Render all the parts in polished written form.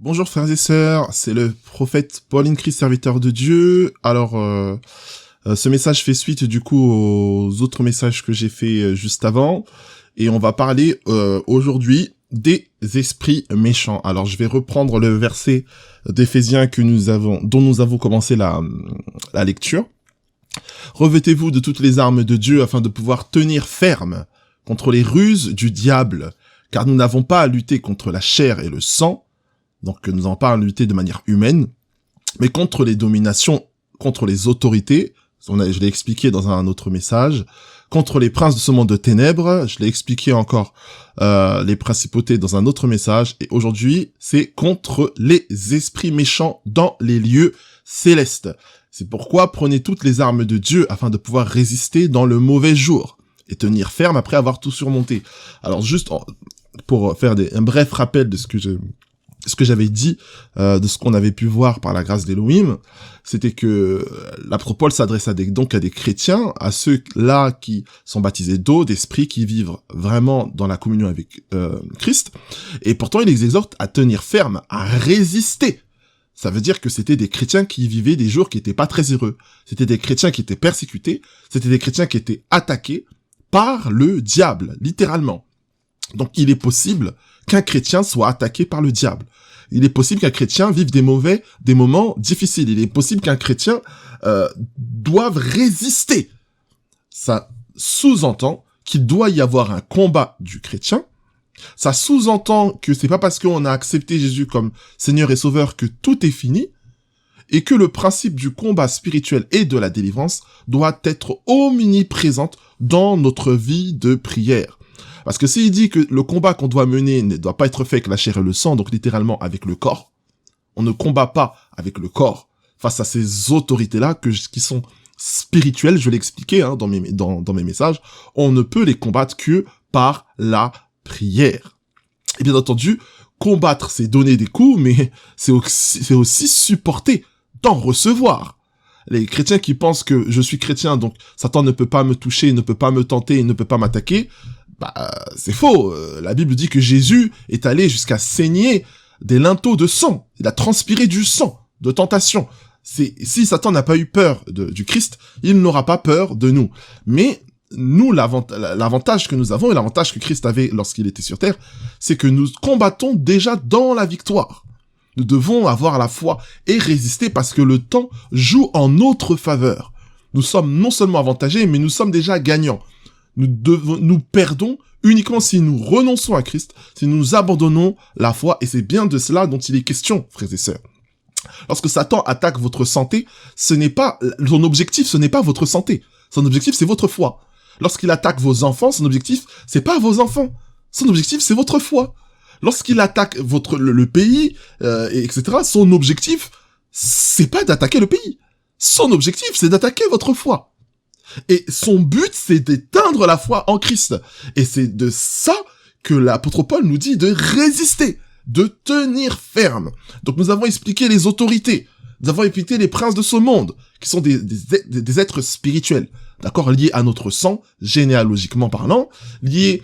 Bonjour frères et sœurs, c'est le prophète Paul Christ, serviteur de Dieu. Alors, ce message fait suite du coup aux autres messages que j'ai fait juste avant. Et on va parler aujourd'hui des esprits méchants. Alors, je vais reprendre le verset d'Éphésiens dont nous avons commencé la lecture. Revêtez-vous de toutes les armes de Dieu afin de pouvoir tenir ferme contre les ruses du diable, car nous n'avons pas à lutter contre la chair et le sang, donc nous n'avons pas à lutter de manière humaine, mais contre les dominations, contre les autorités, je l'ai expliqué dans un autre message, contre les princes de ce monde de ténèbres, je l'ai expliqué encore les principautés dans un autre message, et aujourd'hui c'est contre les esprits méchants dans les lieux célestes. C'est pourquoi prenez toutes les armes de Dieu afin de pouvoir résister dans le mauvais jour et tenir ferme après avoir tout surmonté. Alors juste pour faire un bref rappel de ce que j'avais dit, de ce qu'on avait pu voir par la grâce d'Élohim, c'était que l'apôtre Paul s'adresse donc à des chrétiens, à ceux-là qui sont baptisés d'eau, d'esprit, qui vivent vraiment dans la communion avec Christ, et pourtant il les exhorte à tenir ferme, à résister. Ça veut dire que c'était des chrétiens qui vivaient des jours qui étaient pas très heureux. C'était des chrétiens qui étaient persécutés, c'était des chrétiens qui étaient attaqués par le diable, littéralement. Donc il est possible qu'un chrétien soit attaqué par le diable. Il est possible qu'un chrétien vive des moments difficiles. Il est possible qu'un chrétien doive résister. Ça sous-entend qu'il doit y avoir un combat du chrétien. Ça sous-entend que c'est pas parce qu'on a accepté Jésus comme Seigneur et Sauveur que tout est fini, et que le principe du combat spirituel et de la délivrance doit être omniprésente dans notre vie de prière. Parce que s'il dit que le combat qu'on doit mener ne doit pas être fait avec la chair et le sang, donc littéralement avec le corps, on ne combat pas avec le corps face à ces autorités-là qui sont spirituelles, je l'ai expliqué dans mes messages, on ne peut les combattre que par la prière. Et bien entendu, combattre, c'est donner des coups, mais c'est aussi supporter, d'en recevoir. Les chrétiens qui pensent que je suis chrétien, donc Satan ne peut pas me toucher, ne peut pas me tenter, ne peut pas m'attaquer, c'est faux. La Bible dit que Jésus est allé jusqu'à saigner des linteaux de sang. Il a transpiré du sang de tentation. Si Satan n'a pas eu peur du Christ, il n'aura pas peur de nous. Mais nous, l'avantage que nous avons et l'avantage que Christ avait lorsqu'il était sur terre, c'est que nous combattons déjà dans la victoire. Nous devons avoir la foi et résister parce que le temps joue en notre faveur. Nous sommes non seulement avantagés, mais nous sommes déjà gagnants. Nous perdons uniquement si nous renonçons à Christ, si nous abandonnons la foi, et c'est bien de cela dont il est question, frères et sœurs. Lorsque Satan attaque votre santé, son objectif, ce n'est pas votre santé. Son objectif, c'est votre foi. Lorsqu'il attaque vos enfants, son objectif, c'est pas vos enfants. Son objectif, c'est votre foi. Lorsqu'il attaque le pays, etc., son objectif, c'est pas d'attaquer le pays. Son objectif, c'est d'attaquer votre foi. Et son but, c'est d'éteindre la foi en Christ. Et c'est de ça que l'apôtre Paul nous dit de résister, de tenir ferme. Donc nous avons expliqué les autorités, nous avons expliqué les princes de ce monde, qui sont des êtres spirituels, d'accord, liés à notre sang, généalogiquement parlant, liés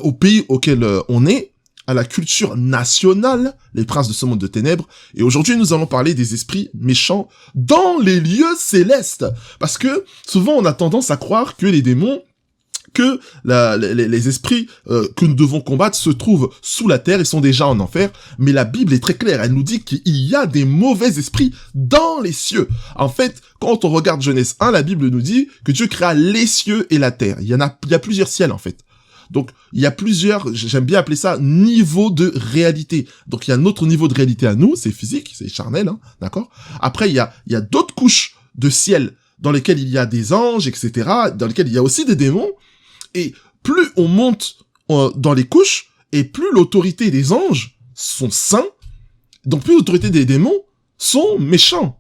au pays auquel on est, à la culture nationale, les princes de ce monde de ténèbres. Et aujourd'hui, nous allons parler des esprits méchants dans les lieux célestes. Parce que souvent, on a tendance à croire que les démons, que les esprits que nous devons combattre se trouvent sous la terre et sont déjà en enfer. Mais la Bible est très claire. Elle nous dit qu'il y a des mauvais esprits dans les cieux. En fait, quand on regarde Genèse 1, la Bible nous dit que Dieu créa les cieux et la terre. Il y a plusieurs ciels, en fait. Donc, il y a plusieurs, j'aime bien appeler ça, niveaux de réalité. Donc, il y a notre niveau de réalité à nous, c'est physique, c'est charnel, d'accord? Après, il y a d'autres couches de ciel dans lesquelles il y a des anges, etc., dans lesquelles il y a aussi des démons. Et plus on monte dans les couches, et plus l'autorité des anges sont saints, donc plus l'autorité des démons sont méchants.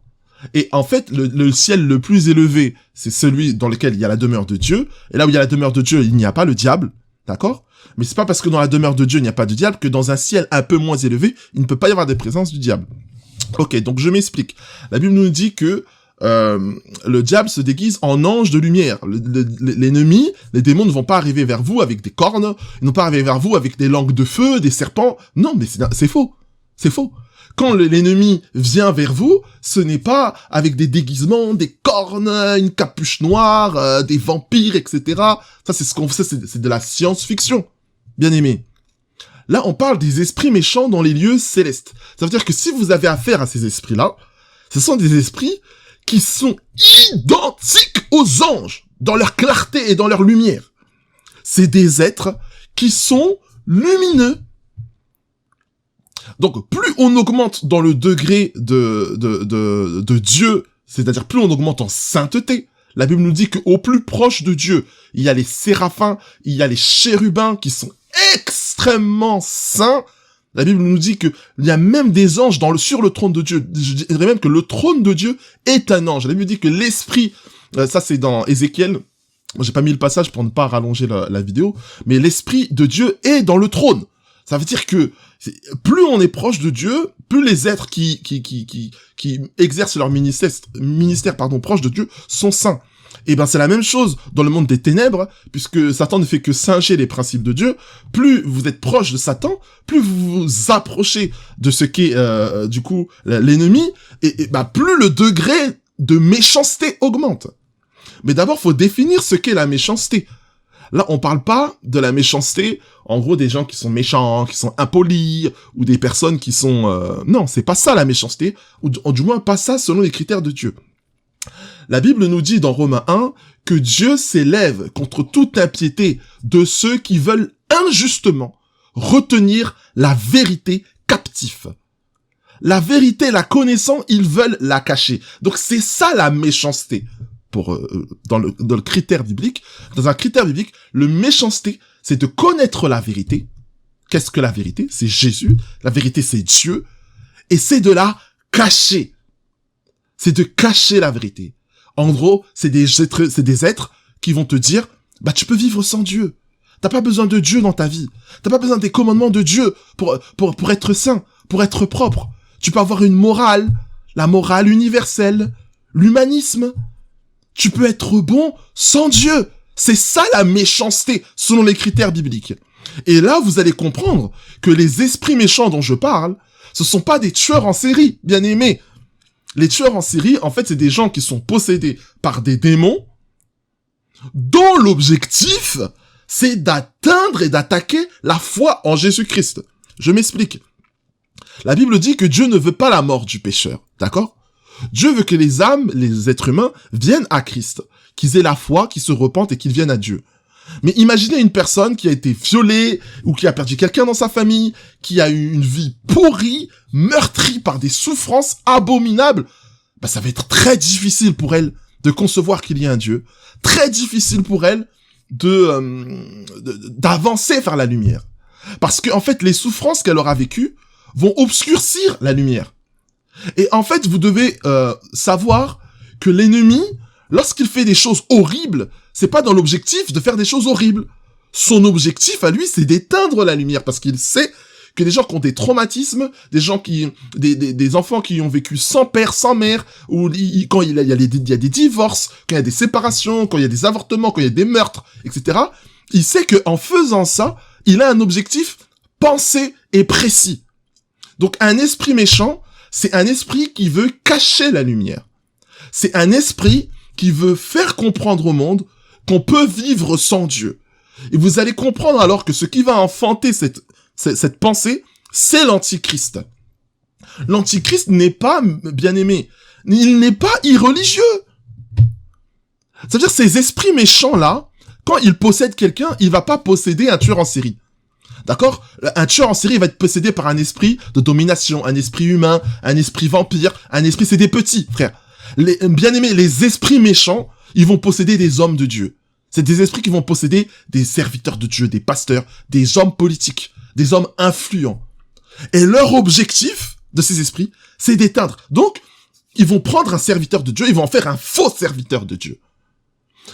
Et en fait, le ciel le plus élevé, c'est celui dans lequel il y a la demeure de Dieu. Et là où il y a la demeure de Dieu, il n'y a pas le diable. D'accord? Mais c'est pas parce que dans la demeure de Dieu, il n'y a pas de diable que dans un ciel un peu moins élevé, il ne peut pas y avoir des présences du diable. Ok, donc je m'explique. La Bible nous dit que le diable se déguise en ange de lumière. L'ennemi, les démons ne vont pas arriver vers vous avec des cornes, ils ne vont pas arriver vers vous avec des langues de feu, des serpents. Non, mais c'est faux. C'est faux. Quand l'ennemi vient vers vous, ce n'est pas avec des déguisements, des cornes, une capuche noire, des vampires, etc. Ça, c'est ce qu'on fait, c'est de la science-fiction. Bien aimé. Là, on parle des esprits méchants dans les lieux célestes. Ça veut dire que si vous avez affaire à ces esprits-là, ce sont des esprits qui sont identiques aux anges, dans leur clarté et dans leur lumière. C'est des êtres qui sont lumineux. Donc, plus on augmente dans le degré de Dieu, c'est-à-dire plus on augmente en sainteté, la Bible nous dit qu'au plus proche de Dieu, il y a les séraphins, il y a les chérubins qui sont extrêmement saints. La Bible nous dit qu'il y a même des anges sur le trône de Dieu. Je dirais même que le trône de Dieu est un ange. La Bible dit que l'esprit, ça c'est dans Ézéchiel, j'ai pas mis le passage pour ne pas rallonger la vidéo, mais l'esprit de Dieu est dans le trône. Ça veut dire que plus on est proche de Dieu, plus les êtres qui exercent leur ministère proche de Dieu sont saints. Et ben c'est la même chose dans le monde des ténèbres, puisque Satan ne fait que singer les principes de Dieu. Plus vous êtes proche de Satan, plus vous vous approchez de ce qu'est du coup l'ennemi, et ben plus le degré de méchanceté augmente. Mais d'abord, faut définir ce qu'est la méchanceté. Là, on parle pas de la méchanceté, en gros, des gens qui sont méchants, qui sont impolis, ou des personnes qui sont... Non, c'est pas ça la méchanceté, ou du moins pas ça selon les critères de Dieu. La Bible nous dit dans Romains 1 que Dieu s'élève contre toute impiété de ceux qui veulent injustement retenir la vérité captive. La vérité, la connaissant, ils veulent la cacher. Donc c'est ça la méchanceté. Dans le critère biblique, dans un critère biblique, le méchanceté, c'est de connaître la vérité. Qu'est-ce que la vérité? C'est Jésus. La vérité, c'est Dieu. Et c'est de la cacher. C'est de cacher la vérité. En gros, c'est des êtres qui vont te dire, bah, tu peux vivre sans Dieu. T'as pas besoin de Dieu dans ta vie. T'as pas besoin des commandements de Dieu pour être saint, pour être propre. Tu peux avoir une morale, la morale universelle, l'humanisme. Tu peux être bon sans Dieu. C'est ça la méchanceté, selon les critères bibliques. Et là, vous allez comprendre que les esprits méchants dont je parle, ce sont pas des tueurs en série, bien aimés. Les tueurs en série, en fait, c'est des gens qui sont possédés par des démons, dont l'objectif, c'est d'atteindre et d'attaquer la foi en Jésus-Christ. Je m'explique. La Bible dit que Dieu ne veut pas la mort du pécheur, d'accord ? Dieu veut que les âmes, les êtres humains, viennent à Christ, qu'ils aient la foi, qu'ils se repentent et qu'ils viennent à Dieu. Mais imaginez une personne qui a été violée, ou qui a perdu quelqu'un dans sa famille, qui a eu une vie pourrie, meurtrie par des souffrances abominables. Bah, ça va être très difficile pour elle de concevoir qu'il y a un Dieu. Très difficile pour elle d'avancer vers la lumière. Parce que, en fait, les souffrances qu'elle aura vécues vont obscurcir la lumière. Et en fait, vous devez savoir que l'ennemi, lorsqu'il fait des choses horribles, c'est pas dans l'objectif de faire des choses horribles. Son objectif à lui, c'est d'éteindre la lumière, parce qu'il sait que des gens qui ont des traumatismes, des enfants qui ont vécu sans père, sans mère, ou quand il y a des divorces, quand il y a des séparations, quand il y a des avortements, quand il y a des meurtres, etc. Il sait que en faisant ça, il a un objectif pensé et précis. Donc un esprit méchant, c'est un esprit qui veut cacher la lumière. C'est un esprit qui veut faire comprendre au monde qu'on peut vivre sans Dieu. Et vous allez comprendre alors que ce qui va enfanter cette pensée, c'est l'antichrist. L'antichrist n'est pas bien-aimé. Il n'est pas irreligieux. C'est-à-dire ces esprits méchants-là, quand ils possèdent quelqu'un, il va pas posséder un tueur en série. D'accord ? Un tueur en série va être possédé par un esprit de domination, un esprit humain, un esprit vampire, un esprit... C'est des petits, frère. Bien-aimés, les esprits méchants, ils vont posséder des hommes de Dieu. C'est des esprits qui vont posséder des serviteurs de Dieu, des pasteurs, des hommes politiques, des hommes influents. Et leur objectif de ces esprits, c'est d'éteindre. Donc, ils vont prendre un serviteur de Dieu, ils vont en faire un faux serviteur de Dieu.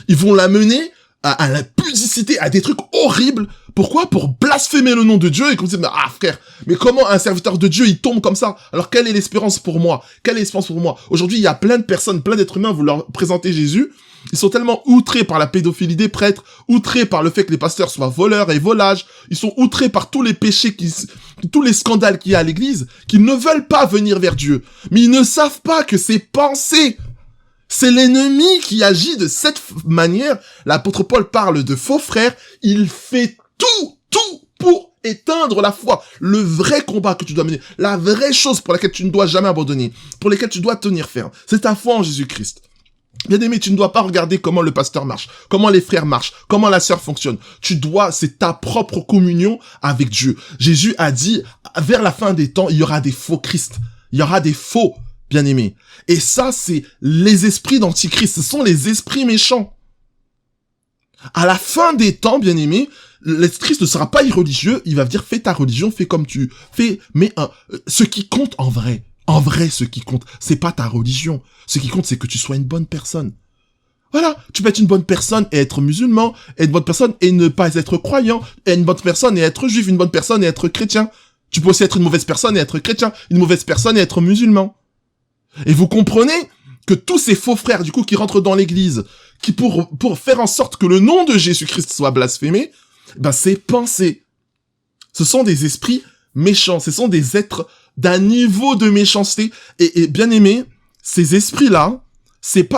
Ils vont l'amener à la pudicité, à des trucs horribles. Pourquoi ? Pour blasphémer le nom de Dieu et qu'on se dise, ah frère, mais comment un serviteur de Dieu, il tombe comme ça ? Alors quelle est l'espérance pour moi ? Quelle est l'espérance pour moi ? Aujourd'hui, il y a plein de personnes, plein d'êtres humains, vous leur présentez Jésus, Ils sont tellement outrés par la pédophilie des prêtres, outrés par le fait que les pasteurs soient voleurs et volages, ils sont outrés par tous les péchés, tous les scandales qu'il y a à l'église, qu'ils ne veulent pas venir vers Dieu. Mais ils ne savent pas que ces pensées, c'est l'ennemi qui agit de cette manière. L'apôtre Paul parle de faux frères, il fait tout pour éteindre la foi, le vrai combat que tu dois mener, la vraie chose pour laquelle tu ne dois jamais abandonner, pour laquelle tu dois tenir ferme, c'est ta foi en Jésus-Christ. Bien aimé, tu ne dois pas regarder comment le pasteur marche, comment les frères marchent, comment la sœur fonctionne. C'est ta propre communion avec Dieu. Jésus a dit, vers la fin des temps, il y aura des faux Christ, il y aura des faux bien-aimés. Et ça, c'est les esprits d'antichrist, ce sont les esprits méchants. À la fin des temps, bien-aimés, l'Esprit ne sera pas irreligieux, il va dire fais ta religion, fais comme tu fais, mais ce qui compte en vrai, ce qui compte, c'est pas ta religion. Ce qui compte, c'est que tu sois une bonne personne. Voilà, tu peux être une bonne personne et être musulman, être une bonne personne et ne pas être croyant, être une bonne personne et être juif, une bonne personne et être chrétien. Tu peux aussi être une mauvaise personne et être chrétien, une mauvaise personne et être musulman. Et vous comprenez que tous ces faux frères, du coup, qui rentrent dans l'église, qui pour faire en sorte que le nom de Jésus-Christ soit blasphémé, ben, ces pensées, ce sont des esprits méchants, ce sont des êtres d'un niveau de méchanceté, et bien aimé, ces esprits-là,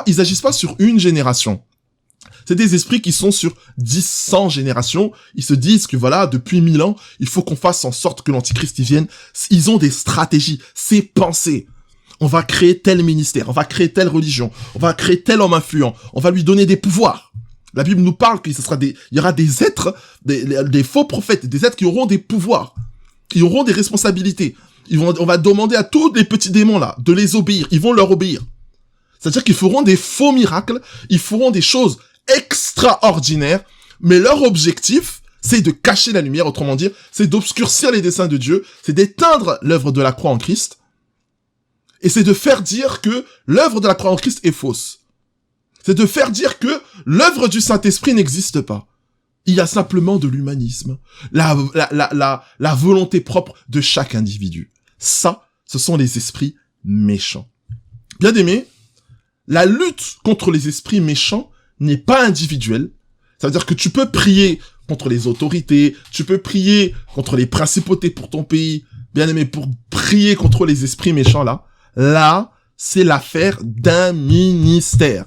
ils agissent pas sur une génération. C'est des esprits qui sont sur 10, 100 générations. Ils se disent que voilà, depuis 1000 ans, il faut qu'on fasse en sorte que l'antichrist y vienne. Ils ont des stratégies, ces pensées. On va créer tel ministère, on va créer telle religion, on va créer tel homme influent, on va lui donner des pouvoirs. La Bible nous parle qu'il y aura des êtres, des faux prophètes, des êtres qui auront des pouvoirs, qui auront des responsabilités. On va demander à tous les petits démons là de les obéir. Ils vont leur obéir. C'est-à-dire qu'ils feront des faux miracles, ils feront des choses extraordinaires, mais leur objectif, c'est de cacher la lumière, autrement dire, c'est d'obscurcir les desseins de Dieu, c'est d'éteindre l'œuvre de la croix en Christ, et c'est de faire dire que l'œuvre de la croix en Christ est fausse. C'est de faire dire que l'œuvre du Saint-Esprit n'existe pas. Il y a simplement de l'humanisme, la volonté propre de chaque individu. Ça, ce sont les esprits méchants. Bien aimé, la lutte contre les esprits méchants n'est pas individuelle. Ça veut dire que tu peux prier contre les autorités, tu peux prier contre les principautés pour ton pays, bien aimé, pour prier contre les esprits méchants là. Là, c'est l'affaire d'un ministère.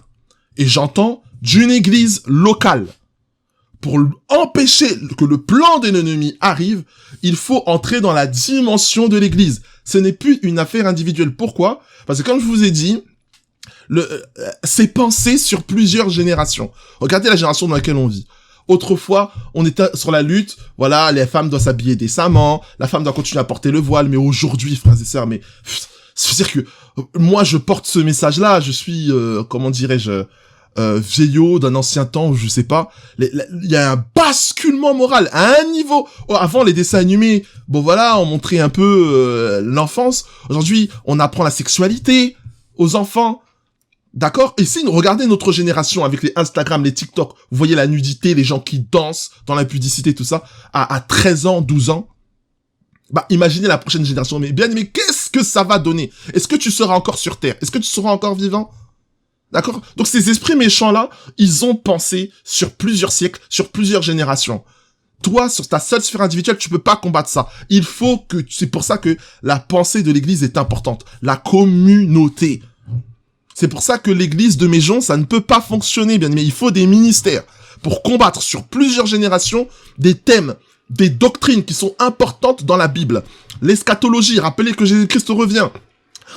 Et j'entends d'une église locale. Pour empêcher que le plan de l'ennemi arrive, il faut entrer dans la dimension de l'église. Ce n'est plus une affaire individuelle. Pourquoi? Parce que comme je vous ai dit, c'est pensé sur plusieurs générations. Regardez la génération dans laquelle on vit. Autrefois, on était sur la lutte, voilà, les femmes doivent s'habiller décemment, la femme doit continuer à porter le voile, mais aujourd'hui, frères et sœurs, mais c'est-à-dire que moi, je porte ce message-là, je suis, comment dirais-je, vieillot d'un ancien temps, je sais pas. Il y a un basculement moral à un niveau. Avant, les dessins animés, bon voilà, on montrait un peu l'enfance. Aujourd'hui, on apprend la sexualité aux enfants. D'accord? Et si regardez notre génération avec les Instagram, les TikTok, vous voyez la nudité, les gens qui dansent dans l'impudicité, tout ça, à 13 ans, 12 ans. Bah, imaginez la prochaine génération. Mais bien, mais qu'est-ce que ça va donner? Est-ce que tu seras encore sur Terre? Est-ce que tu seras encore vivant? D'accord? Donc ces esprits méchants-là, ils ont pensé sur plusieurs siècles, sur plusieurs générations. Toi, sur ta seule sphère individuelle, tu peux pas combattre ça. C'est pour ça que la pensée de l'église est importante. La communauté. C'est pour ça que l'église de Méjon, ça ne peut pas fonctionner, bien, mais il faut des ministères pour combattre sur plusieurs générations des thèmes, des doctrines qui sont importantes dans la Bible. L'eschatologie, rappelez que Jésus-Christ revient.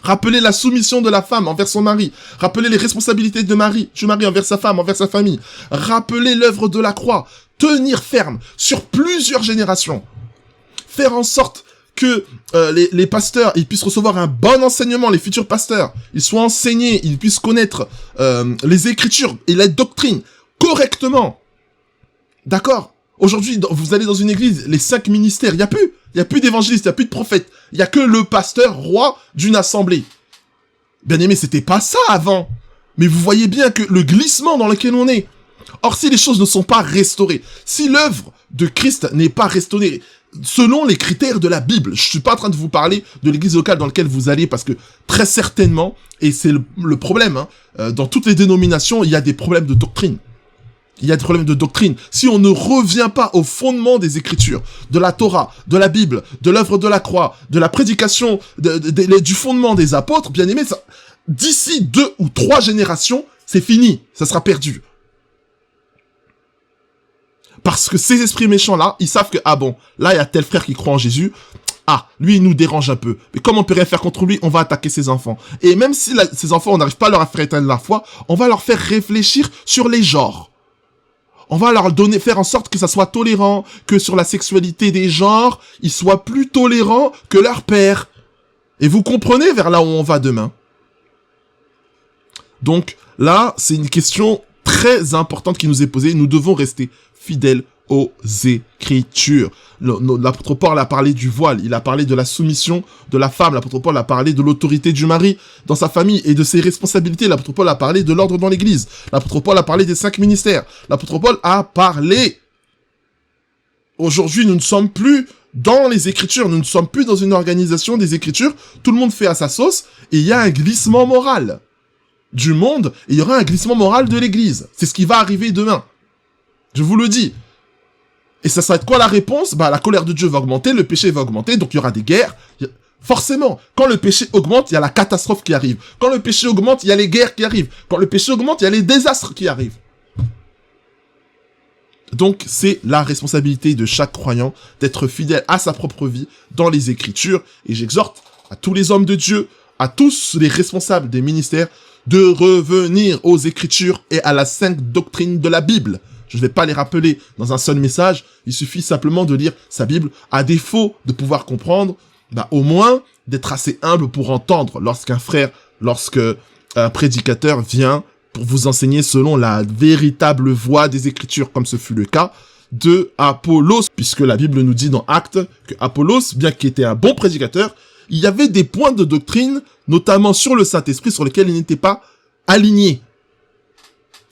Rappelez la soumission de la femme envers son mari. Rappelez les responsabilités du mari envers sa femme, envers sa famille. Rappelez l'œuvre de la croix. Tenir ferme sur plusieurs générations. Faire en sorte que les pasteurs, ils puissent recevoir un bon enseignement, les futurs pasteurs, ils soient enseignés, ils puissent connaître les Écritures et la doctrine correctement. D'accord? Aujourd'hui, vous allez dans une église, les 5 ministères, il y a plus d'évangélistes, il y a plus de prophètes, il y a que le pasteur roi d'une assemblée. Bien aimé, c'était pas ça avant. Mais vous voyez bien que le glissement dans lequel on est. Or, si les choses ne sont pas restaurées, si l'œuvre de Christ n'est pas restaurée, selon les critères de la Bible. Je suis pas en train de vous parler de l'église locale dans laquelle vous allez, parce que très certainement, et c'est le problème, hein, dans toutes les dénominations, il y a des problèmes de doctrine. Il y a des problèmes de doctrine. Si on ne revient pas au fondement des Écritures, de la Torah, de la Bible, de l'œuvre de la croix, de la prédication, du fondement des apôtres, bien aimé, d'ici 2 ou 3 générations, c'est fini, ça sera perdu. Parce que ces esprits méchants-là, ils savent que, ah bon, là, il y a tel frère qui croit en Jésus, ah, lui, il nous dérange un peu. Mais comme on peut rien faire contre lui, on va attaquer ses enfants. Et même si ces enfants, on n'arrive pas à leur faire éteindre la foi, on va leur faire réfléchir sur les genres. On va leur faire en sorte que ça soit tolérant, que sur la sexualité des genres, ils soient plus tolérants que leur père. Et vous comprenez vers là où on va demain. Donc là, c'est une question très importante qui nous est posée. Nous devons rester fidèles aux Écritures. L'apôtre Paul a parlé du voile, il a parlé de la soumission de la femme, l'apôtre Paul a parlé de l'autorité du mari dans sa famille et de ses responsabilités, l'apôtre Paul a parlé de l'ordre dans l'église, l'apôtre Paul a parlé des 5 ministères, l'apôtre Paul a parlé. Aujourd'hui, nous ne sommes plus dans les Écritures, nous ne sommes plus dans une organisation des Écritures, tout le monde fait à sa sauce, et il y a un glissement moral du monde, et il y aura un glissement moral de l'église. C'est ce qui va arriver demain. Je vous le dis. Et ça va être quoi la réponse? Bah, la colère de Dieu va augmenter, le péché va augmenter, donc il y aura des guerres. Forcément, quand le péché augmente, il y a la catastrophe qui arrive. Quand le péché augmente, il y a les guerres qui arrivent. Quand le péché augmente, il y a les désastres qui arrivent. Donc, c'est la responsabilité de chaque croyant d'être fidèle à sa propre vie dans les Écritures. Et j'exhorte à tous les hommes de Dieu, à tous les responsables des ministères, de revenir aux Écritures et à la sainte doctrine de la Bible. Je ne vais pas les rappeler dans un seul message, il suffit simplement de lire sa Bible, à défaut de pouvoir comprendre, bah au moins d'être assez humble pour entendre lorsqu'un frère, lorsqu'un prédicateur vient pour vous enseigner selon la véritable voie des Écritures, comme ce fut le cas de Apollos, puisque la Bible nous dit dans Actes que Apollos, bien qu'il était un bon prédicateur, il y avait des points de doctrine, notamment sur le Saint-Esprit, sur lesquels il n'était pas aligné.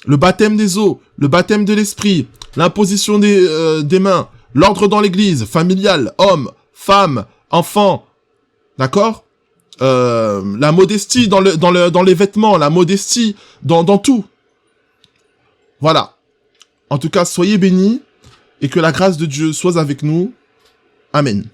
Le baptême des eaux, le baptême de l'esprit, l'imposition des mains, l'ordre dans l'église, familial, homme, femme, enfant, d'accord? La modestie dans les vêtements, la modestie dans tout. Voilà. En tout cas, soyez bénis et que la grâce de Dieu soit avec nous. Amen.